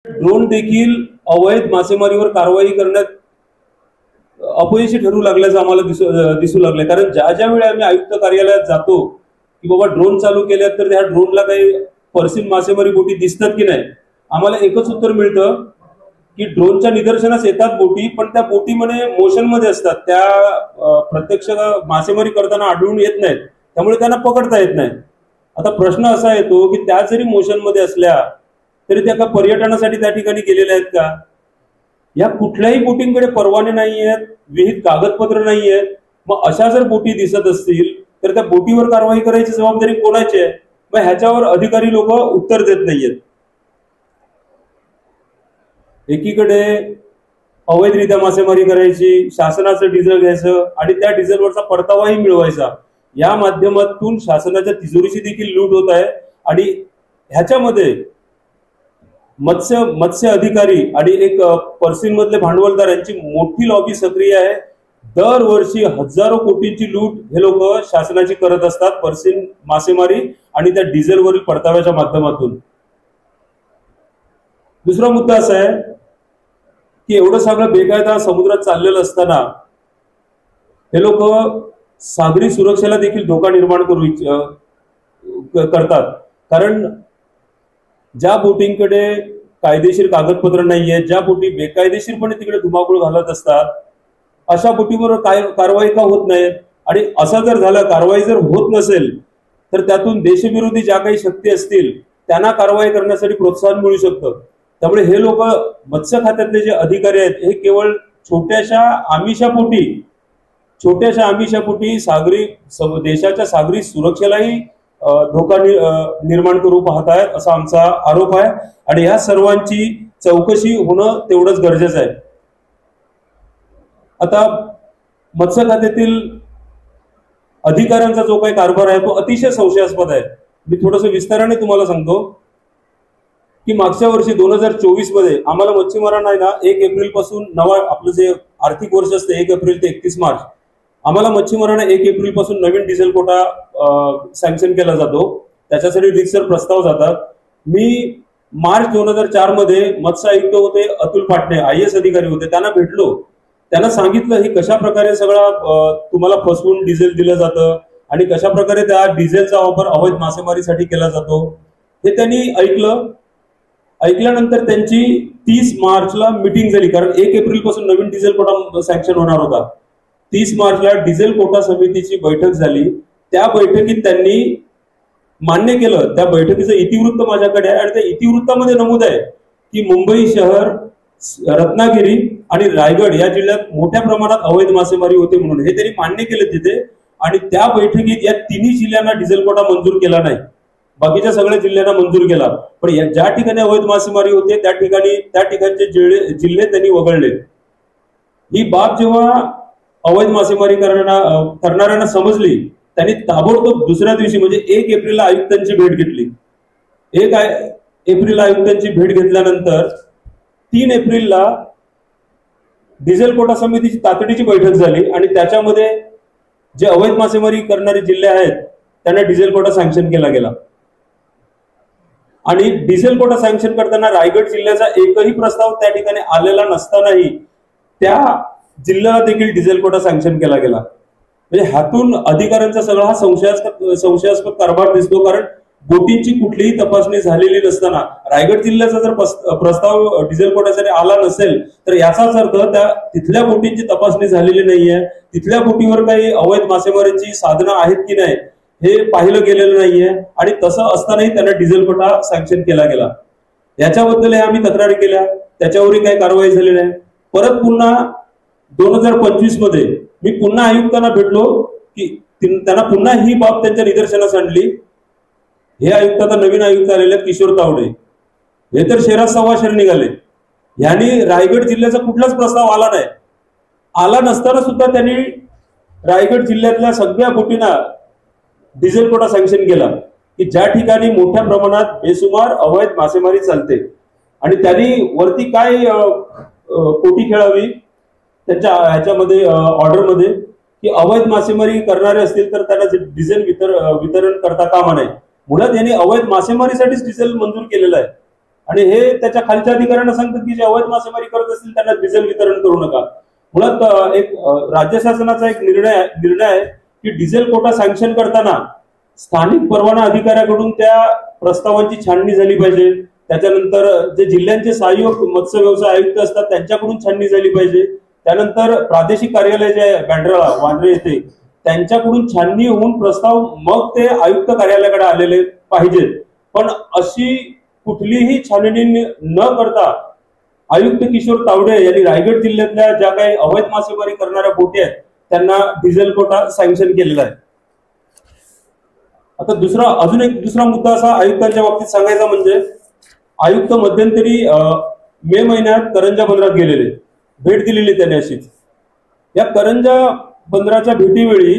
Drone देखील अवैध मासेमारीवर कारवाई करण्यात अपयशी ठरू लागल्याचं आम्हाला दिसू लागलं। कारण ज्या ज्या वेळी आम्ही आयुक्त कार्यालयात जातो की बाबा ड्रोन चालू केल्यात तर त्या ड्रोनला काही पर्सिन मासेमारी बोटी दिसतात की नाही, आम्हाला एकच उत्तर मिळतं की ड्रोनच्या निदर्शनास येतात बोटी, पण त्या बोटीमध्ये मोशन मध्ये असतात, त्या प्रत्यक्ष मासेमारी करताना आढळून येत नाहीत, त्यामुळे त्यांना पकडता येत नाही। आता प्रश्न असा येतो की त्या जरी मोशन मध्ये असल्या तरी त्या पर्यटनासाठी त्या ठिकाणी गेलेल्या आहेत का? या कुठल्याही बोटींकडे परवाने नाही आहेत, विहित कागदपत्र नाही आहेत। मग अशा जर बोटी दिसत असतील तर त्या बोटीवर कारवाई करायची जबाबदारी कोणाची आहे? मग ह्याच्यावर अधिकारी लोक उत्तर देत नाहीयेत। एकीकडे अवैधरित्या मासेमारी करायची, शासनाचं डिझेल घ्यायचं आणि त्या डिझेलवरचा परतावाही मिळवायचा, या माध्यमातून शासनाच्या तिजोरीची देखील लूट होत आहे। आणि ह्याच्यामध्ये मत्स्य अधिकारी आणि एक पर्सिन मधले भांडवलदार यांची मोठी लॉबी सक्रिय आहे। दरवर्षी हजारो कोटींची लूट हे लोक शासनाची करत असतात पर्सिन मासेमारी आणि त्या डिझेलवरील परताव्याच्या माध्यमातून। दुसरा मुद्दा असा आहे की एवढं सगळं बेकायदा समुद्रात चाललेलं असताना हे लोक सागरी सुरक्षेला देखील धोका निर्माण करतात। कारण ज्या बोटींकडे कायदेशीर कागदपत्र नाहीये, ज्या बोटी बेकायदेशीरपणे तिकडे धुमाकूळ घालत असतात, अशा बोटीवर कारवाई का होत नाहीत? आणि असं जर झालं, कारवाई जर होत नसेल तर त्यातून देशविरोधी ज्या काही शक्ती असतील त्यांना कारवाई करण्यासाठी प्रोत्साहन मिळू शकतं। त्यामुळे हे लोक मत्स्य खात्यातले जे अधिकारी आहेत हे केवळ छोट्याशा आमिषा पोटी देशाच्या सागरी सुरक्षेलाही धोका निर्माण करू पाहत आहेत असा आमचा आरोप आहे। आणि या सर्वांची चौकशी होणं तेवढंच गरजेचं आहे। आता मत्स्य खात्यातील अधिकाऱ्यांचा जो काही कारभार आहे तो अतिशय संशयास्पद आहे। मी थोडस विस्ताराने तुम्हाला सांगतो की मागच्या वर्षी 2024 मध्ये आम्हाला मच्छीमारांना ना 1 एप्रिल पासून आपलं जे आर्थिक वर्ष असतं 1 एप्रिल ते 31 मार्च, आम्हाला मच्छीमारांना 1 एप्रिल पासून नवीन डिझेल कोटा सँक्शन केला जातो, त्याच्यासाठी रितसर प्रस्ताव जातात। मी मार्च 2004 मध्ये मत्स्य आयुक्त होते अतुल पाटणे, IAS अधिकारी होते, त्यांना भेटलो, त्यांना सांगितलं ही कशा प्रकारे सगळा तुम्हाला फसवून डिझेल दिलं जातं आणि कशा प्रकारे त्या डिझेलचा वापर अवैध मासेमारीसाठी केला जातो हे त्यांनी ऐकल्यानंतर त्यांची 30 मार्चला मीटिंग झाली। कारण 1 एप्रिल पासून नवीन डिझेल कोटा सँक्शन होणार होता। 30 मार्चला डिझेल कोटा समितीची बैठक झाली। त्या बैठकीत त्यांनी मान्य केलं, त्या बैठकीचं इतिवृत्त माझ्याकडे आहे आणि त्या इतिवृत्तामध्ये नमूद आहे की मुंबई शहर, रत्नागिरी आणि रायगड या जिल्ह्यात मोठ्या प्रमाणात अवैध मासेमारी होते म्हणून हे त्यांनी मान्य केलं तिथे। आणि त्या बैठकीत या तिन्ही जिल्ह्यांना डिझेल कोटा मंजूर केला नाही, बाकीच्या सगळ्या जिल्ह्यांना मंजूर केला। पण ज्या ठिकाणी अवैध मासेमारी होते त्या ठिकाणचे जिल्हे त्यांनी वगळले। ही बाब जेव्हा अवैध मासेमारी करणाऱ्यांना समजली, त्यांनी ताबडतोब दुसऱ्या दिवशी म्हणजे 1 एप्रिलला आयुक्तांची भेट घेतली। 1 एप्रिलला आयुक्तांची भेट घेतल्यानंतर 3 एप्रिलला डिझेल कोटा समितीची तातडीची बैठक झाली आणि त्याच्यामध्ये जे अवैध मासेमारी करणारे जिल्हे आहेत त्यांना डिझेल कोटा सँक्शन केला गेला। आणि डिझेल कोटा सँक्शन करताना रायगड जिल्ह्याचा एकही प्रस्ताव त्या ठिकाणी आलेला नसतानाही त्या जिल्ह्याला देखील डिझेल कोटा सँक्शन केला गेला। म्हणजे ह्यातून अधिकाऱ्यांचा सगळा हा संशयास्पद कारभार दिसतो। कारण बोटींची कुठलीही तपासणी झालेली नसताना रायगड जिल्ह्याचा जर प्रस्ताव डिझेल कोटासाठी आला नसेल तर याचाच अर्थ तिथल्या बोटींची तपासणी झालेली नाहीये, तिथल्या बोटीवर काही अवैध मासेमारीची साधनं आहेत की नाही हे पाहिलं गेलेलं नाहीये आणि तसं असतानाही त्यांना डिझेल कोटा सँक्शन केला गेला। याच्याबद्दल आम्ही तक्रारी केल्या, त्याच्यावरही काही कारवाई झाली नाही। परत पुन्हा 2025 मध्ये मी पुन्हा आयुक्तांना भेटलो की त्यांना पुन्हा ही बाब त्यांच्या निदर्शनास आणली। हे आयुक्त आता नवीन आयुक्त आलेले किशोर तावडे, हे तर शहरात सव्वाशेर निघाले, यांनी रायगड जिल्ह्याचा कुठलाच प्रस्ताव आला नाही। आला नसताना सुद्धा त्यांनी रायगड जिल्ह्यातल्या सगळ्या बोटींना डिझेल कोटा सँक्शन केला की ज्या ठिकाणी मोठ्या प्रमाणात बेसुमार अवैध मासेमारी चालते। आणि त्यांनी वरती काय कोटी खेळावी त्यांच्या ह्याच्यामध्ये ऑर्डरमध्ये की अवैध मासेमारी करणारे असतील तर त्यांना डिझेल वितरण करता कामा नये। मुळात यांनी अवैध मासेमारीसाठीच डिझेल मंजूर केलेलं आहे आणि हे त्याच्या खालच्या अधिकाऱ्यांना सांगतात की जे अवैध मासेमारी करत असतील त्यांना डिझेल वितरण करू नका. मुळात एक राज्य शासनाचा एक निर्णय आहे की डिझेल कोटा सँक्शन करताना स्थानिक परवाना अधिकाऱ्याकडून त्या प्रस्तावांची छाननी झाली पाहिजे. त्याच्यानंतर जे जिल्ह्यांचे सहाय्यक मत्स्य व्यवसाय आयुक्त असतात त्यांच्याकडून छाननी झाली पाहिजे. त्यानंतर प्रादेशिक कार्यालय जे आहे बँड्राला वांद्रे येथे त्यांच्याकडून छाननी होऊन प्रस्ताव मग ते आयुक्त कार्यालयाकडे आलेले पाहिजेत. पण अशी कुठलीही छाननी न करता आयुक्त किशोर तावडे यांनी रायगड जिल्ह्यातल्या ज्या काही अवैध मासेमारी करणाऱ्या बोटी आहेत त्यांना डिझेल कोटा सँक्शन केलेला आहे. आता अजून एक दुसरा मुद्दा असा आयुक्तांच्या बाबतीत सांगायचा म्हणजे आयुक्त मध्यंतरी मे महिन्यात करंजा बंदरात गेलेले, भेट दिलेली त्याने अशीच. या करंजा बंदराच्या भेटीवेळी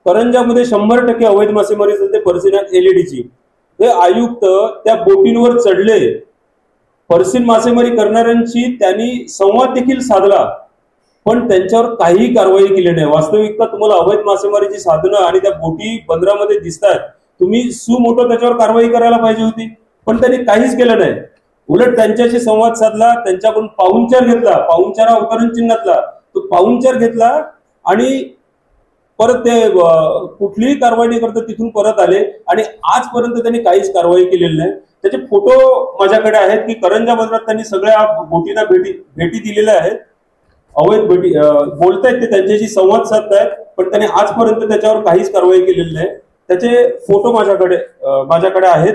करंजामध्ये 100% अवैध मासेमारी चालते पर्सिन एलईडीची. हे आयुक्त त्या बोटींवर चढले, पर्सिन मासेमारी करणाऱ्यांशी त्यांनी संवाद देखील साधला, पण त्यांच्यावर काहीही कारवाई केली नाही. वास्तविकता तुम्हाला अवैध मासेमारीची साधनं आणि त्या बोटी बंदरामध्ये दिसतात, तुम्ही सुमोटो त्याच्यावर कारवाई करायला पाहिजे होती, पण त्यांनी काहीच केलं नाही. उलट त्यांच्याशी संवाद साधला, त्यांच्याकडून पाहुणचार घेतला, पाहुणचारा उतरण चिन्हातला तो पाहुणचार घेतला आणि परत ते कुठलीही कारवाई न करता तिथून परत आले आणि आजपर्यंत त्यांनी काहीच कारवाई केलेली नाही. त्याचे फोटो माझ्याकडे आहेत की करंजा बंदरात त्यांनी सगळ्या बोटींना भेटी दिलेल्या आहेत. अवैध भेटी बोलतायत, ते त्यांच्याशी संवाद साधतायत, पण त्यांनी आजपर्यंत त्याच्यावर काहीच कारवाई केलेली नाही. त्याचे फोटो माझ्याकडे आहेत.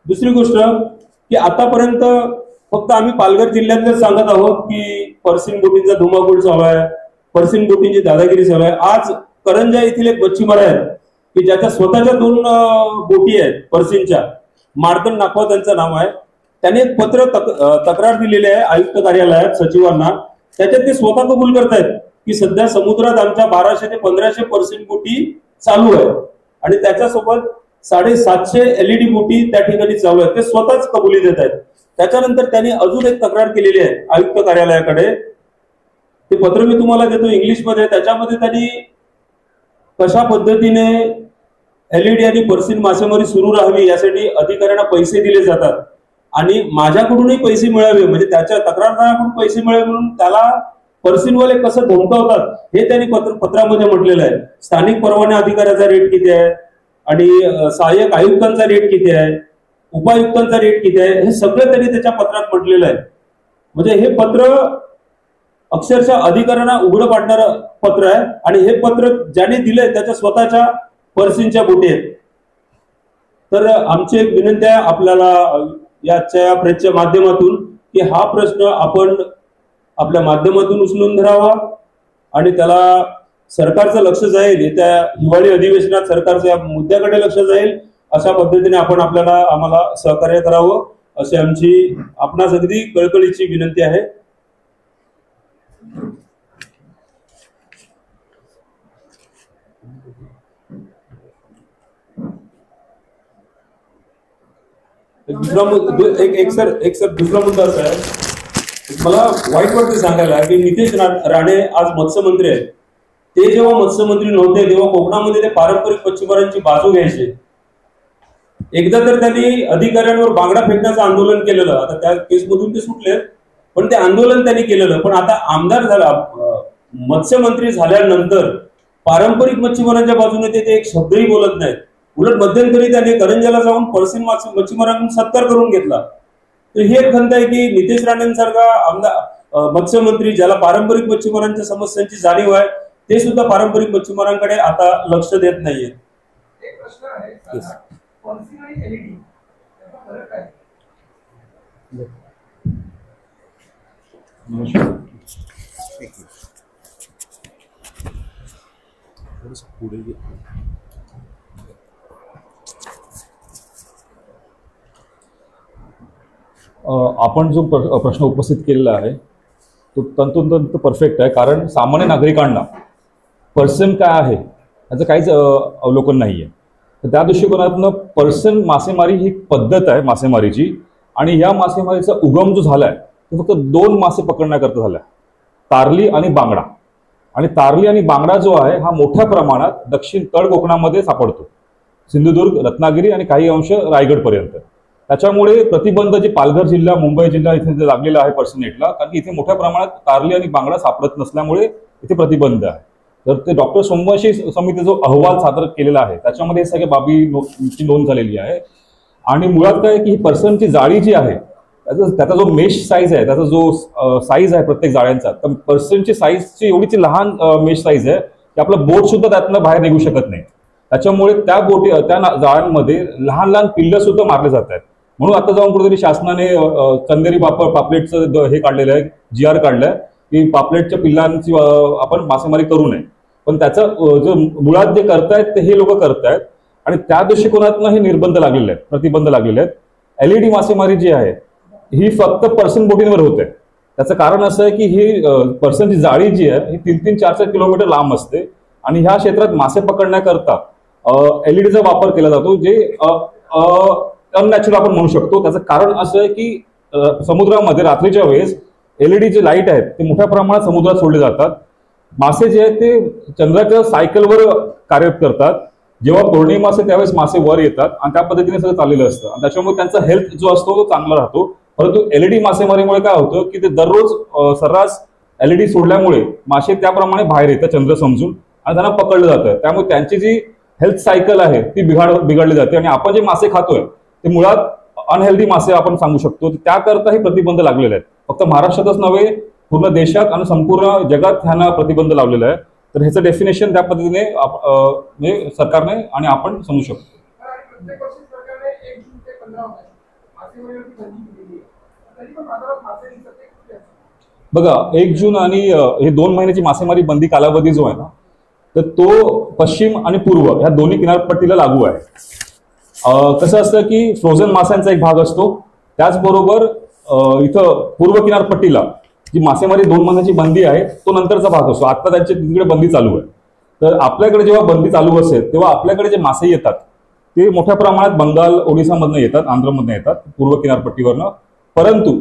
दुसरी गोष्ट की आतापर्यंत फक्त आम्ही पालघर जिल्ह्यातच सांगत आहोत की पर्सिन बोटींचा धुमाकूळ चालू आहे, पर्सिन बोटींची दादागिरी चालू आहे. आज करंजा येथील एक मच्छीमार आहेत की ज्याच्या स्वतःच्या 2 बोटी आहेत पर्सिनच्या, मार्दन नाखवा त्यांचं नाव आहे. त्याने एक पत्र तक्रार दिलेली आहे आयुक्त कार्यालयात सचिवांना. त्याच्यात ते स्वतः कबूल करतायत की सध्या समुद्रात आमच्या 1200 ते 1500 पर्सिन बोटी चालू आहे आणि त्याच्यासोबत 750 एलईडी बोटी त्या ठिकाणी चालू आहेत. ते स्वतःच कबुली देत आहेत. त्याच्यानंतर त्यांनी अजून एक तक्रार केलेली आहे आयुक्त कार्यालयाकडे. ते पत्र मी तुम्हाला देतो इंग्लिशमध्ये. त्याच्यामध्ये त्यांनी कशा पद्धतीने एलईडी आणि पर्सिन मासेमारी सुरू राहावी यासाठी अधिकाऱ्यांना पैसे दिले जातात आणि माझ्याकडूनही पैसे मिळावे, म्हणजे त्याच्या तक्रारदाराकडून पैसे मिळावे म्हणून त्याला पर्सिनवाले कसं धमकावतात हे त्यांनी पत्रामध्ये म्हटलेलं आहे. स्थानिक परवाना अधिकाऱ्याचा रेट किती आहे आणि सहाय्यक आयुक्तांचा रेट किती आहे, उपायुक्तांचा रेट किती आहे, हे सगळं त्यांनी त्याच्या पत्रात म्हटलेलं आहे. म्हणजे हे पत्र अक्षरशः अधिकाऱ्यांना उघडं पाडणारं पत्र आहे आणि हे पत्र ज्याने दिलंय त्याच्या स्वतःच्या पर्सिनच्या बोटी आहेत. तर आमची एक विनंती आहे आपल्याला याच्या प्रेसच्या माध्यमातून की हा प्रश्न आपण आपल्या माध्यमातून उचलून धरावा आणि त्याला सरकारचं लक्ष जाईल. येत्या हिवाळी अधिवेशनात सरकारच्या या मुद्द्याकडे लक्ष जाईल अशा पद्धतीने आपण आम्हाला सहकार्य करावं अशी आमची आपणास अगदी कळकळीची विनंती आहे. दुसरा मुद्दा असा आहे, मला वाईट वाटतं सांगायला की नितेश राणे आज मत्स्यमंत्री आहेत. ते जेव्हा मत्स्यमंत्री नव्हते तेव्हा कोकणामध्ये ते पारंपरिक मच्छीमारांची बाजू घ्यायचे. एकदा तर त्यांनी अधिकाऱ्यांवर बांगडा फेकण्याचं आंदोलन केलेलं. आता त्या केसमधून ते सुटले, पण ते आंदोलन त्यांनी केलेलं. पण आता आमदार झाला, मत्स्यमंत्री झाल्यानंतर पारंपरिक मच्छीमारांच्या बाजूने ते एक शब्दही बोलत नाहीत. उलट मध्यंतरी त्यांनी करंजाला जाऊन पर्सिन मच्छीमारांकडून सत्कार करून घेतला. तर ही एक खंत आहे की नितेश राणेंसारखा आमदार मत्स्यमंत्री ज्याला पारंपरिक मच्छीमारांच्या समस्यांची जाणीव आहे ते सुद्धा पारंपरिक मच्छीमारांकडे आता लक्ष देत नाहीये. आपण जो प्रश्न उपस्थित केलेला आहे तो तंतोतंत परफेक्ट आहे. कारण सामान्य नागरिकांना पर्सिन काय आहे याचं काहीच अवलोकन नाही आहे. तर त्या दृष्टिकोनातून पर्सिन मासेमारी ही पद्धत आहे मासेमारीची आणि या मासेमारीचा उगम जो झाला आहे तो फक्त 2 मासे पकडण्याकरता झाला आहे, तारली आणि बांगडा. आणि तारली आणि बांगडा जो आहे हा मोठ्या प्रमाणात दक्षिण तळ कोकणामध्ये सापडतो, सिंधुदुर्ग, रत्नागिरी आणि काही अंश रायगडपर्यंत. त्याच्यामुळे प्रतिबंध जे पालघर जिल्हा, मुंबई जिल्हा इथे जे लागलेला आहे पर्सनेटला, कारण की इथे मोठ्या प्रमाणात कारली आणि बांगडा सापडत नसल्यामुळे इथे प्रतिबंध आहे. तर ते डॉक्टर सोमवंशी समिती जो अहवाल सादर केलेला आहे त्याच्यामध्ये हे सगळ्या बाबीची नोंद झालेली आहे. आणि मुळात काय की ही पर्सनची जाळी जी आहे त्याचा जो मेश साईज आहे, त्याचा जो साईज आहे प्रत्येक जाळ्यांचा, तर पर्सनची साईजची एवढीची लहान मेश साईज आहे की आपलं बोट सुद्धा त्यातनं बाहेर निघू शकत नाही. त्याच्यामुळे त्या जाळ्यांमध्ये लहान लहान पिल्लं सुद्धा मारले जात आहेत. म्हणून आता जाऊन कुठेतरी शासनाने चंदेरी पापलेटचं हे काढलेलं आहे, GR काढलंय की पापलेटच्या पिल्लांची आपण मासेमारी करू नये. पण त्याचं जो मुळात जे करतायत ते हे लोक करतायत आणि त्या दृष्टिकोनातून हे निर्बंध लागलेले आहेत, प्रतिबंध लागलेले आहेत. LED मासेमारी जी आहे ही फक्त पर्सन बोटींवर होते. त्याचं कारण असं आहे की ही पर्सनची जाळी जी आहे ही 3-3, 4-4 किलोमीटर लांब असते आणि ह्या क्षेत्रात मासे पकडण्याकरता LED चा वापर केला जातो, जे अननॅचरल आपण म्हणू शकतो. त्याचं कारण असं आहे की समुद्रामध्ये रात्रीच्या वेळेस LED जे लाईट आहेत ते मोठ्या प्रमाणात समुद्रात सोडले जातात. मासे जे आहेत ते चंद्राच्या सायकलवर कार्य करतात. जेव्हा पौर्णिमा असते त्यावेळेस मासे वर येतात आणि त्या पद्धतीने सगळं चाललेलं असतं आणि त्याच्यामुळे त्यांचा हेल्थ जो असतो तो चांगला राहतो. परंतु LED मासेमारीमुळे काय होतं की ते दररोज सर्रास LED सोडल्यामुळे मासे त्याप्रमाणे बाहेर येतात चंद्र समजून आणि त्यांना पकडलं जातं. त्यामुळे त्यांची जी हेल्थ सायकल आहे ती बिघडली जाते आणि आपण जे मासे खातोय ते मुळात अनहेल्दी मासे आपण सांगू शकतो. त्याकरता हे प्रतिबंध लागलेले आहेत. फक्त महाराष्ट्रातच नव्हे, पूर्ण देशात आणि संपूर्ण जगात ह्यांना प्रतिबंध लावलेला आहे. तर ह्याचं डेफिनेशन त्या पद्धतीने सरकारने आणि आपण समजू शकतो. बघा, 1 जून आणि हे 2 महिन्याची मासेमारी बंदी कालावधी जो आहे ना, तर तो पश्चिम आणि पूर्व ह्या दोन्ही किनारपट्टीला लागू आहे. कसं असतं की फ्रोझन माशांचा एक भाग असतो, त्याचबरोबर इथं पूर्व किनारपट्टीला जी मासेमारी 2 महिन्याची बंदी आहे तो नंतरचा भाग असतो. आता त्यांची तिकडे बंदी चालू आहे. तर आपल्याकडे जेव्हा बंदी चालू असेल तेव्हा आपल्याकडे जे मासे येतात ते मोठ्या प्रमाणात बंगाल, ओडिसामधनं येतात, आंध्रमधनं येतात, पूर्व किनारपट्टीवरनं. परंतु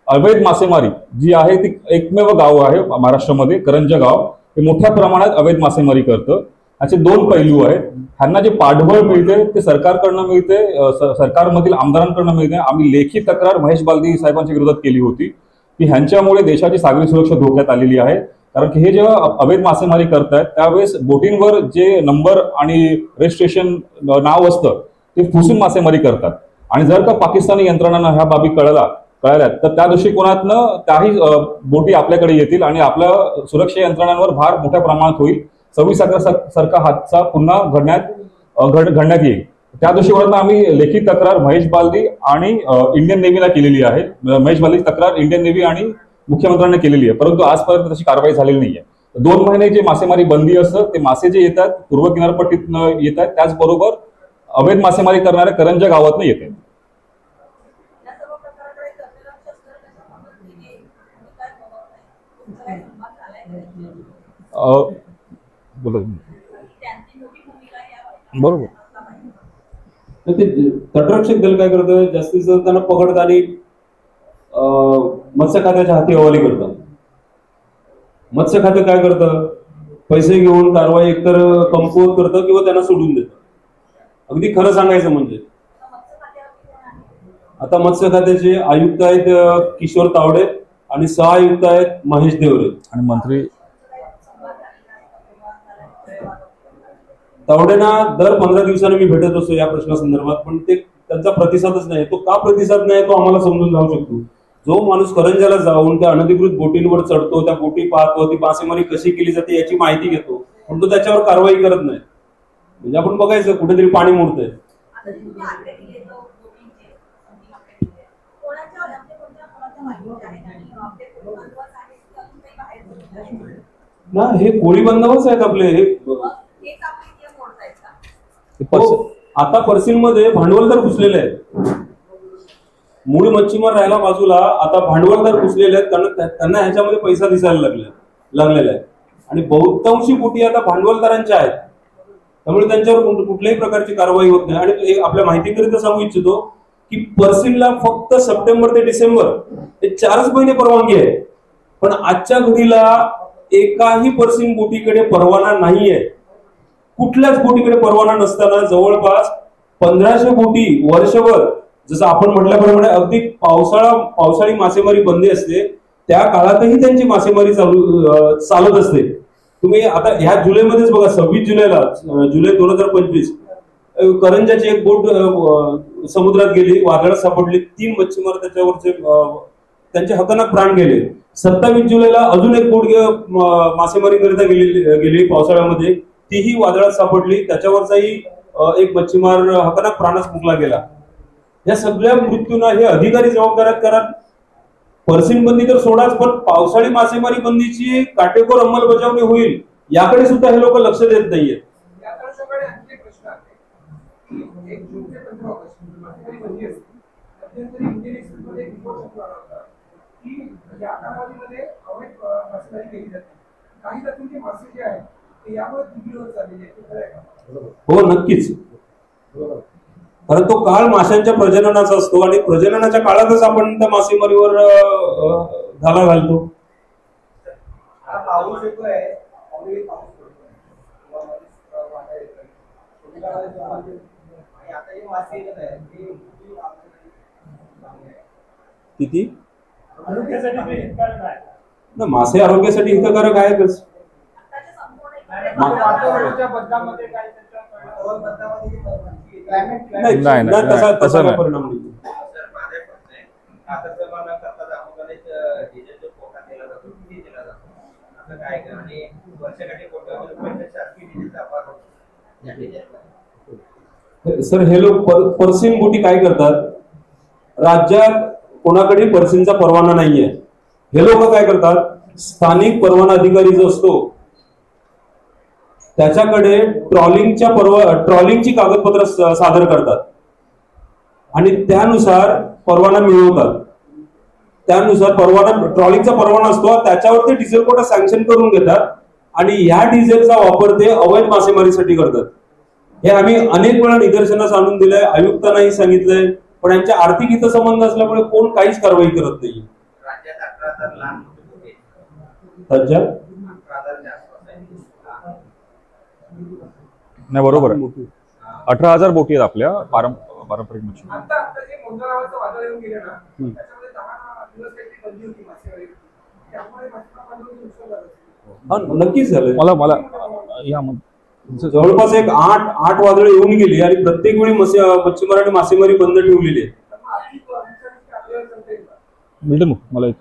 अवैध मासेमारी जी आहे ती एकमेव गाव आहे महाराष्ट्रामध्ये, करंजा गाव, हे मोठ्या प्रमाणात अवैध मासेमारी करतं. असे 2 पैलू आहेत. ह्यांना जे पाठबळ मिळते ते सरकारकडनं मिळते, सरकारमधील आमदारांकडनं मिळते. आम्ही लेखी तक्रार महेश बालदी साहेबांच्या विरोधात केली होती की ह्यांच्यामुळे देशाची सागरी सुरक्षा धोक्यात आलेली आहे. कारण की हे जेव्हा अवैध मासेमारी करतायत त्यावेळेस बोटींवर जे नंबर आणि रजिस्ट्रेशन नाव असतं ते फुसून मासेमारी करतात. आणि जर का पाकिस्तानी यंत्रणांना ह्या बाबी कळाल्यात तर त्या दृष्टिकोनातनं त्याही बोटी आपल्याकडे येतील आणि आपल्या सुरक्षा यंत्रणांवर भार मोठ्या प्रमाणात होईल. 26 सारखा हादसा पुन्हा घडण्यात येईल. त्या दृष्टिकोनातून आम्ही लेखी तक्रार महेश बालदी आणि इंडियन नेव्हीला केलेली आहे. महेश बालदी तक्रार इंडियन नेव्ही आणि मुख्यमंत्र्यांना केलेली आहे, परंतु आजपर्यंत तशी कारवाई झालेली नाहीये. 2 महिने जे मासेमारी बंदी असतं ते मासे जे येतात पूर्व किनारपट्टीतनं येत आहेत, त्याचबरोबर अवैध मासेमारी करणाऱ्या करंजा गावातनं येत आहेत. बरोबर. ते तटरक्षक दल काय करतं, जास्तीत जास्त त्यांना पकडत आणि मत्स्य खात्याच्या हाती हवाली करतात. मत्स्य खातं काय करतं, पैसे घेऊन कारवाई एकतर कमकुवत करतं किंवा त्यांना सोडून देतं. अगदी खरं सांगायचं म्हणजे आता मत्स्य खात्याचे आयुक्त आहेत किशोर तावडे आणि सहआयुक्त आहेत महेश देवरे आणि मंत्री तावडेंना दर 15 दिवसांनी मी भेटत असतो या प्रश्नासंदर्भात, पण ते त्यांचा प्रतिसादच नाही. तो का प्रतिसाद नाही तो आम्हाला समजून जाऊ शकतो. जो माणूस करंजाला जाऊन त्या अनधिकृत बोटींवर चढतो, त्या बोटी पाहतो, ती मासेमारी कशी केली जाते याची माहिती घेतो, पण तो त्याच्यावर कारवाई करत नाही. म्हणजे आपण बघायचं कुठेतरी पाणी मुरतंय ना. हे कोळी बंदोबस्त आहेत आपले. हे आता पर्सिनमध्ये भांडवलदार घुसलेले आहेत. मूळ मच्छीमार राहायला बाजूला, आता भांडवलदार घुसलेले आहेत कारण त्यांना ह्याच्यामध्ये पैसा दिसायला लागलेला आहे. आणि बहुतांशी बोटी आता भांडवलदारांच्या आहेत, त्यामुळे त्यांच्यावर कुठल्याही प्रकारची कारवाई होत नाही. आणि आपल्या माहितीकरिता सांगू इच्छितो की पर्सिनला फक्त सप्टेंबर ते डिसेंबर हे 4च महिने परवानगी आहे, पण आजच्या घडीला एकाही पर्सिन बोटीकडे परवाना नाहीये. कुठल्याच बोटीकडे परवाना नसताना जवळपास 1500 बोटी वर्षभर जसं आपण म्हटल्याप्रमाणे अगदी पावसाळी मासेमारी बंदी असते त्या काळातही त्यांची मासेमारी चालत असते. तुम्ही आता ह्या जुलैमध्येच बघा, 26 जुलै 2025 करंजाची एक बोट समुद्रात गेली, वादळात सापडली, 3 मच्छीमार त्याच्यावरचे त्यांचे हकनाक प्राण गेले. 27 जुलैला अजून एक बोट मासेमारीकरिता गेली पावसाळ्यामध्ये, तीही वादळात सापडली, त्याच्यावरचाही एक मच्छीमार हकनाक प्राणास मुकला गेला. या सगळ्या मृत्यूंना हे अधिकारी जबाबदार आहेत. कारण पर्सिन बंदी तर सोडाच, पण पावसाळी मासेमारी बंदीची काटेकोर अंमलबजावणी होईल याकडे सुद्धा हे लोक लक्ष देत नाहीयेत. हो नक्कीच, कारण तो काळ माशांच्या प्रजननाचा असतो आणि प्रजननाच्या काळातच आपण त्या मासेमारीवर घाला घालतो. किती ना मासे आरोग्यासाठी हितकारक आहेतच. नाही तसा परिणाम नाही. सर हे लोक पर्सिन बोटी काय करतात, राज्यात कोणाकडे पर्सिनचा परवाना नाहीये, हे लोक काय करतात, स्थानिक परवाना अधिकारी जो असतो त्याच्याकडे ट्रॉलिंगची कागदपत्र सादर करतात आणि त्यानुसार परवाना मिळवतात. त्यानुसार ट्रॉलिंगचा परवाना असतो, त्याच्यावर ते डिझेल कोटा सँक्शन करून घेतात आणि या डिझेलचा वापर ते अवैध मासेमारीसाठी करतात. हे आम्ही अनेक वेळा निदर्शनास आणून दिलंय, आयुक्तांनाही सांगितलंय, पण यांच्या आर्थिक हितसंबंध असल्यामुळे कोण काहीच कारवाई करत नाही. नाही बरोबर आहे, 18,000 बोटी आहेत आपल्या पारंपरिक मच्छी. नक्कीच झालं. मला जवळपास एक 8 वादळ येऊन गेली आणि प्रत्येक वेळी मच्छीमारांनी मासेमारी बंद ठेवलेली आहे. मला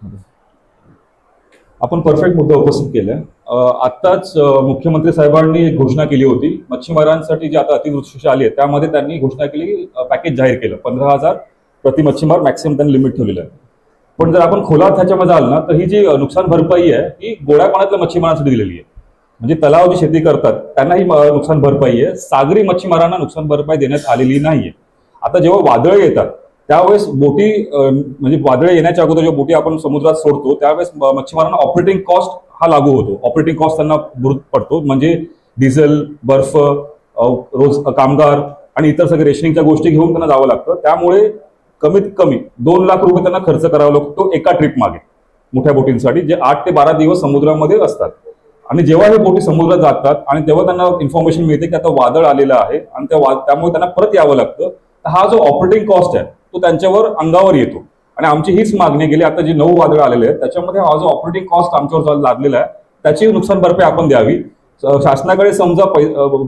आपण परफेक्ट मुद्दा उपस्थित केलाय. आत्ताच मुख्यमंत्री साहेबांनी एक घोषणा केली होती मच्छीमारांसाठी जे आता अतिवृष्टी आली आहे त्यामध्ये त्यांनी घोषणा केली, पॅकेज जाहीर केलं, 15,000 प्रति मच्छीमार मॅक्सिमम त्यांनी लिमिट ठेवलेलं आहे. पण जर आपण खोलात ह्याच्यामध्ये आल ना तर ही जी नुकसान भरपाई आहे ही गोड्या पाण्यातल्या मच्छीमारांसाठी दिलेली आहे. म्हणजे तलाव जी शेती करतात त्यांना ही नुकसान भरपाई आहे, सागरी मच्छीमारांना नुकसान भरपाई देण्यात आलेली नाहीये. आता जेव्हा वादळ येतात त्यावेळेस बोटी म्हणजे वादळ येण्याच्या अगोदर जेव्हा बोटी आपण समुद्रात सोडतो त्यावेळेस मच्छीमारांना ऑपरेटिंग कॉस्ट हा लागू होतो. ऑपरेटिंग कॉस्ट त्यांना भरून पडतो, म्हणजे डिझेल, बर्फ, रोज कामगार आणि इतर सगळे रेशनिंगच्या गोष्टी घेऊन त्यांना जावं लागतं. त्यामुळे कमीत कमी 2 लाख रुपये त्यांना खर्च करावा लागतो एका ट्रिप मागे मोठ्या बोटींसाठी, जे 8 ते 12 दिवस समुद्रामध्ये असतात. आणि जेव्हा हे बोटी समुद्रात जातात आणि तेव्हा त्यांना इन्फॉर्मेशन मिळते की आता वादळ आलेलं आहे आणि त्यामुळे त्यांना परत यावं लागतं, तर हा जो ऑपरेटिंग कॉस्ट आहे तो त्यांच्यावर अंगावर येतो. आणि आमची हीच मागणी गेली, आता जे 9 वादळ आलेले आहेत त्याच्यामध्ये हा जो ऑपरेटिंग कॉस्ट आमच्यावर लादलेला आहे त्याची नुकसान भरपाई आपण द्यावी. शासनाकडे समजा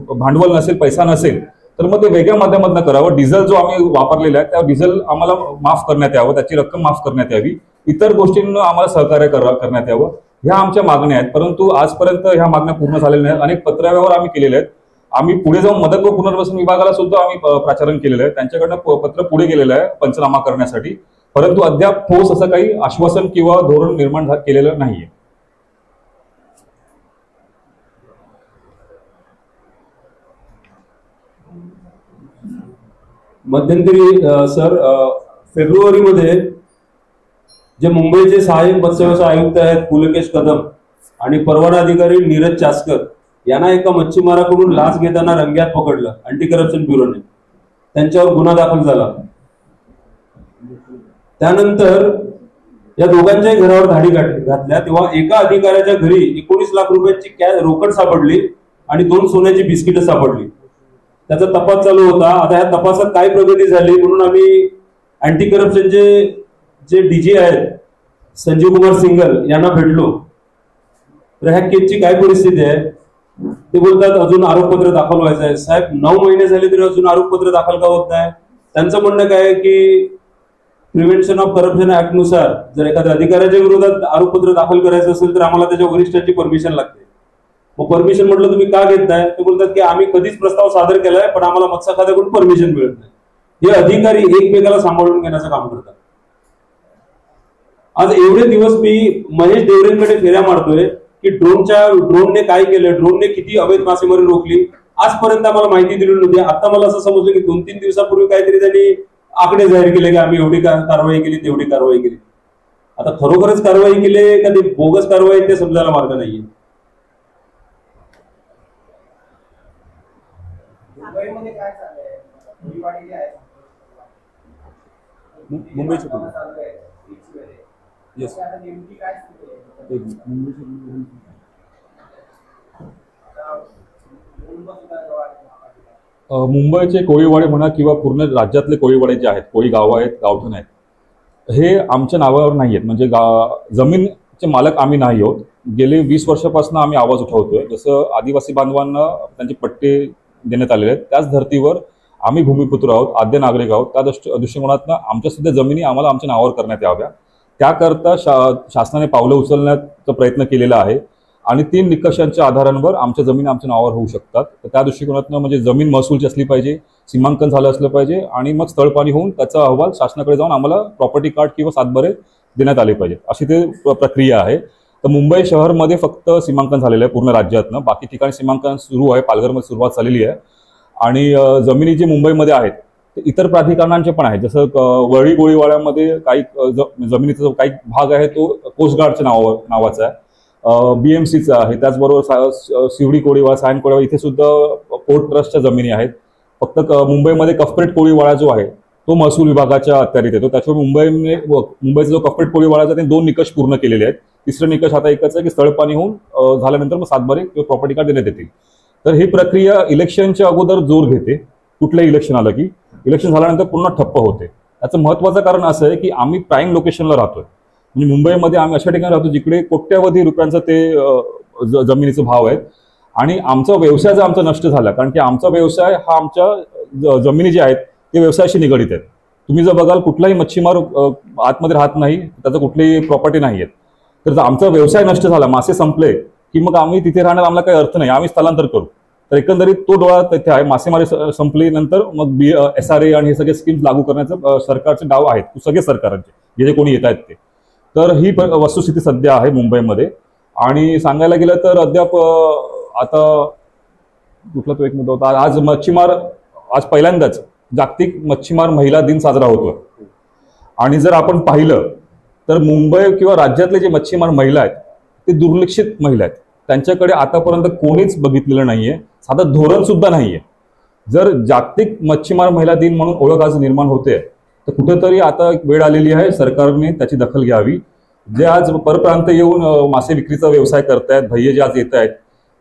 भांडवल नसेल, पैसा नसेल, तर मग ते वेगळ्या माध्यमातून करावं. डिझेल जो आम्ही वापरलेला आहे त्या डिझेल आम्हाला माफ करण्यात यावं, त्याची रक्कम माफ करण्यात यावी, इतर गोष्टींना आम्हाला सहकार्य करण्यात यावं. ह्या आमच्या मागण्या आहेत, परंतु आजपर्यंत ह्या मागण्या पूर्ण झालेल्या नाहीत. अनेक पत्रव्यवहार आम्ही केलेले आहेत. आम्ही पुढे जाऊन मदत व पुनर्वसन विभागाला सुद्धा आम्ही प्राचारण केलेलं आहे, त्यांच्याकडनं पत्र पुढे गेलेलं आहे पंचनामा करण्यासाठी, परंतु अद्याप ठोस असं काही आश्वासन किंवा धोरण निर्माण केलेलं नाहीये. मध्यंतरी सर फेब्रुवारीमध्ये जे मुंबईचे सहाय्यक मत्स्यव्यवसाय आयुक्त आहेत पुलकेश कदम आणि परवाना अधिकारी नीरज चास्कर यांना एका मच्छीमाराकडून लाच घेताना रंग्यात पकडलं अँटी करप्शन ब्युरोने. त्यांच्यावर गुन्हा दाखल झाला. त्यानंतर या दोघांच्याही घरावर धाडी घातल्या, तेव्हा एका अधिकाऱ्याच्या घरी 19 लाख रुपयांची रोकड सापडली आणि 2 सोन्याची बिस्किटं सापडली. त्याचा तपास चालू होता. आता या तपासात काय प्रगती झाली म्हणून आम्ही अँटी करप्शनचे जे डीजी आहेत संजीव कुमार सिंगल यांना भेटलो, तर ह्या केसची काय परिस्थिती आहे ते बोलतात अजून आरोपपत्र दाखल व्हायचं आहे. साहेब 9 महिने झाले तरी अजून आरोपपत्र दाखल का होत नाही? त्यांचं म्हणणं काय आहे की प्रिव्हेन्शन ऑफ करप्शन ऍक्ट नुसार जर एखाद्या अधिकाऱ्याच्या विरोधात आरोपपत्र दाखल करायचं असेल तर आम्हाला त्याच्या वरिष्ठांची परमिशन लागते. मग परमिशन म्हटलं तुम्ही का घेत नाही? ते बोलतात की आम्ही कधीच प्रस्ताव सादर केलाय पण आम्हाला मत्स्य खात्याकडून परमिशन मिळत नाही. हे अधिकारी एकमेकाला सांभाळून घेण्याचं काम करतात. आज एवढे दिवस मी महेश देवरेंकडे फेऱ्या मारतोय की ड्रोनने काय केलं, ड्रोनने किती अवैध मासेमारी रोखली, आजपर्यंत आम्हाला माहिती दिली नव्हती. आता मला असं समजलं की 2-3 दिवसापूर्वी काहीतरी त्यांनी आकडे जाहीर केले की आम्ही एवढी कारवाई केली, तेवढी कारवाई केली. आता खरोखरच कारवाई केली का ते बोगस कारवाई ते समजायला मार्ग नाहीये. मुंबईची येस मुंबईचे कोळीवाडे म्हणा किंवा पूर्ण राज्यातले कोळीवाडे जे आहेत, कोळी गावं आहेत, गावठण आहेत, हे आमच्या नावावर नाही आहेत. म्हणजे जमीनचे मालक आम्ही नाही आहोत. गेले 20 वर्षापासून आम्ही आवाज उठवतोय. जसं आदिवासी बांधवांना त्यांचे पट्टे देण्यात आलेले आहेत त्याच धर्तीवर आम्ही भूमिपुत्र आहोत, आद्य नागरिक आहोत. त्या दृष्टिकोनातनं आमच्या सुद्धा जमिनी आम्हाला आमच्या नावावर करण्यात याव्या, त्याकरता शासनाने पावलं उचलण्याचा प्रयत्न केलेला आहे. आणि 3 निकषांच्या आधारांवर आमच्या जमीन आमच्या नावावर होऊ शकतात. तर त्या दृष्टिकोनातनं म्हणजे जमीन महसूलची असली पाहिजे, सीमांकन झालं असलं पाहिजे आणि मग स्थळपाणी होऊन त्याचा अहवाल शासनाकडे जाऊन आम्हाला प्रॉपर्टी कार्ड किंवा सातबारे देण्यात आले पाहिजेत, अशी ते प्रक्रिया आहे. तर मुंबई शहरमध्ये फक्त सीमांकन झालेलं आहे पूर्ण राज्यातनं. बाकी ठिकाणी सीमांकन सुरू आहे, पालघरमध्ये सुरुवात झालेली आहे. आणि जमिनी जे मुंबईमध्ये आहेत ते इतर प्राधिकरणांचे पण आहेत. जसं वरळी कोळीवाड्यामध्ये काही जमिनीचा जो काही भाग आहे तो कोस्ट गार्डच्या नावाचा आहे, BMCचा आहे. त्याचबरोबर शिवडी कोळीवाडा, सायन कोळीवाडा इथे सुद्धा पोर्ट ट्रस्टच्या जमिनी आहेत. फक्त मुंबईमध्ये कफपेट कोळीवाडा जो आहे तो महसूल विभागाच्या अखत्यारीत येतो. त्याच्यामुळे मुंबईचा जो कफपेट कोळीवाडाचा ते 2 निकष पूर्ण केलेले आहेत. तिसरं निकष आता एकच आहे की स्थळपाणी होऊन झाल्यानंतर मग सातबारे किंवा प्रॉपर्टी कार्ड देण्यात येतील. तर ही प्रक्रिया इलेक्शनच्या अगोदर जोर घेते. कुठलंही इलेक्शन आलं की इलेक्शन झाल्यानंतर पुन्हा ठप्प होते. याचं महत्त्वाचं कारण असं आहे की आम्ही प्राईम लोकेशनला राहतोय. म्हणजे मुंबईमध्ये आम्ही अशा ठिकाणी राहतो जिकडे कोट्यवधी रुपयांचा ते जमिनीचा भाव आहे. आणि आमचा व्यवसाय जर आमचा नष्ट झाला, कारण की आमचा व्यवसाय हा आमच्या जमिनी जे आहेत ते व्यवसायाशी निगडित आहेत. तुम्ही जर बघाल कुठलाही मच्छीमार आतमध्ये राहत नाही, त्याचं कुठलीही प्रॉपर्टी नाही आहेत. तर जर आमचा व्यवसाय नष्ट झाला, मासे संपले की मग आम्ही तिथे राहण्यात आम्हाला काही अर्थ नाही, आम्ही स्थलांतर करू. तर एकंदरीत तो डोळा तिथे आहे. मासेमारी संपल्यानंतर मग SRA आणि हे सगळे स्कीम्स लागू करण्याचं सरकारचे डाव आहेत, सगळे सरकारांचे जे कोणी येत आहेत ते. तर ही वस्तुस्थिती सध्या आहे मुंबईमध्ये. आणि सांगायला गेलं तर अद्याप आता कुठला तो एक मुद्दा होता, आज पहिल्यांदाच जागतिक मच्छीमार महिला दिन साजरा होतो. आणि जर आपण पाहिलं तर मुंबई किंवा राज्यातले जे मच्छीमार महिला आहेत ते दुर्लक्षित महिला आहेत. त्यांच्याकडे आतापर्यंत कोणीच बघितलेलं नाहीये, साधं धोरण सुद्धा नाहीये. जर जागतिक मच्छीमार महिला दिन म्हणून ओळख आज निर्माण होते तर कुठेतरी आता वेळ आलेली आहे, सरकारने त्याची दखल घ्यावी. जे आज परप्रांत येऊन मासे विक्रीचा व्यवसाय करतायत, भैये जे आज येत आहेत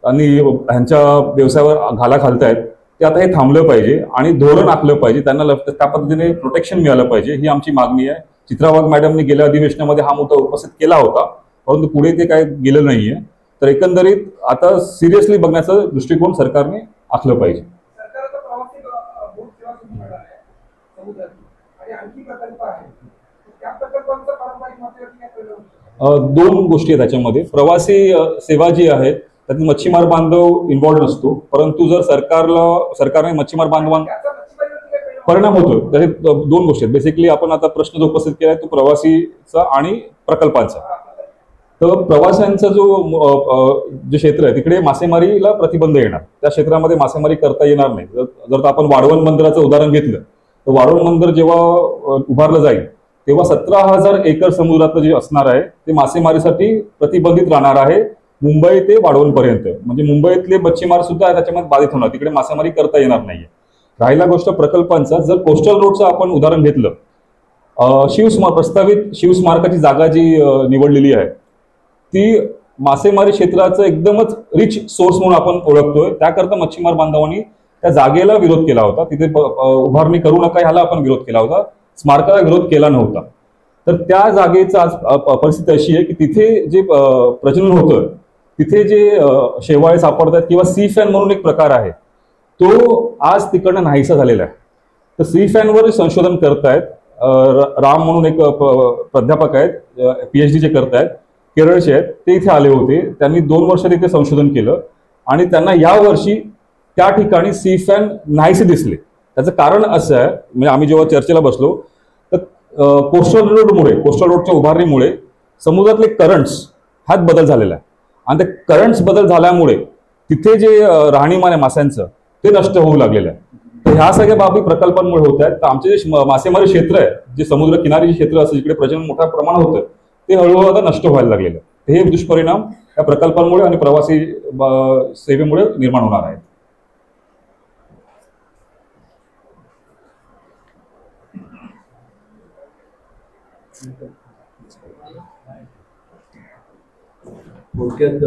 आणि ह्यांच्या व्यवसायावर घाला घालतायत, ते आता हे थांबलं पाहिजे आणि धोरण आखलं पाहिजे. त्यांना त्या पद्धतीने प्रोटेक्शन मिळालं पाहिजे, ही आमची मागणी आहे. चित्रा वाघ मॅडमने गेल्या अधिवेशनामध्ये हा मुद्दा उपस्थित केला होता, परंतु पुढे ते काय गेलं नाहीये. तर एकंदरीत आता सिरियसली बघण्याचा दृष्टिकोन सरकारने आखलं पाहिजे. 2 गोष्टी आहेत त्याच्यामध्ये. प्रवासी सेवा जी आहे त्यात मच्छीमार बांधव इन्व्हॉल्ड नसतो, परंतु जर सरकारने मच्छीमार बांधवांना परिणाम होतो तर हे 2 गोष्टी आहेत. बेसिकली आपण आता प्रश्न जो उपस्थित केला तो प्रवासीचा आणि प्रकल्पांचा. तर प्रवाशांचा जे क्षेत्र आहे तिकडे मासेमारीला प्रतिबंध येणार, त्या क्षेत्रामध्ये मासेमारी करता येणार नाही. जर आपण वाढवण बंदराचं उदाहरण घेतलं तर वाढवण बंदर जेव्हा उभारलं जाईल तेव्हा 17,000 एकर समुद्रात जे असणार आहे ते मासेमारीसाठी प्रतिबंधित राहणार आहे, मुंबई ते वाढवणपर्यंत. म्हणजे मुंबईतले मच्छीमार सुद्धा त्याच्यामध्ये बाधित होणार, तिकडे मासेमारी करता येणार नाहीये. राहिला गोष्ट प्रकल्पांचा, जर कोस्टल रोडचं आपण उदाहरण घेतलं, प्रस्तावित शिवस्मारकाची जागा जी निवडलेली आहे ती मासेमारी क्षेत्राचं एकदमच रिच सोर्स म्हणून आपण ओळखतोय. त्याकरता मच्छीमार बांधवांनी त्या जागेला विरोध केला होता, तिथे उभारणी करू नका ह्याला आपण विरोध केला होता. स्मारकाला विरोध केला नव्हता. तर त्या जागेचा आज परिस्थिती अशी आहे की तिथे जे प्रजनन होतं, तिथे जे शेवाळे सापडतात किंवा सी फॅन म्हणून एक प्रकार आहे, तो आज तिकडनं नाहीसा झालेला आहे. तर सी फॅनवर संशोधन करतायत. राम म्हणून एक प्राध्यापक आहेत, PhD जे करतायत, केरळचे आहेत, ते इथे आले होते. त्यांनी 2 वर्ष तिथे संशोधन केलं आणि त्यांना या वर्षी त्या ठिकाणी सी फॅन नाहीसे दिसले. त्याचं कारण असं आहे, म्हणजे आम्ही जेव्हा चर्चेला बसलो तर कोस्टल रोडच्या उभारणीमुळे समुद्रातले करंट्स ह्यात बदल झालेला आहे आणि ते करंट्स बदल झाल्यामुळे तिथे जे राहणीमान आहे माशांचं ते नष्ट होऊ लागलेलं आहे. तर ह्या सगळ्या बाबी प्रकल्पांमुळे होत आहेत. तर आमचे जे मासेमारी क्षेत्र आहे, जे समुद्र किनारी जे क्षेत्र असतं, जिकडे प्रजनन मोठ्या प्रमाणात होतं, ते हळूहळू आता नष्ट व्हायला लागलेलं आहे. हे दुष्परिणाम या प्रकल्पांमुळे आणि प्रवासी सेवेमुळे निर्माण होणार आहेत. थोडक्यात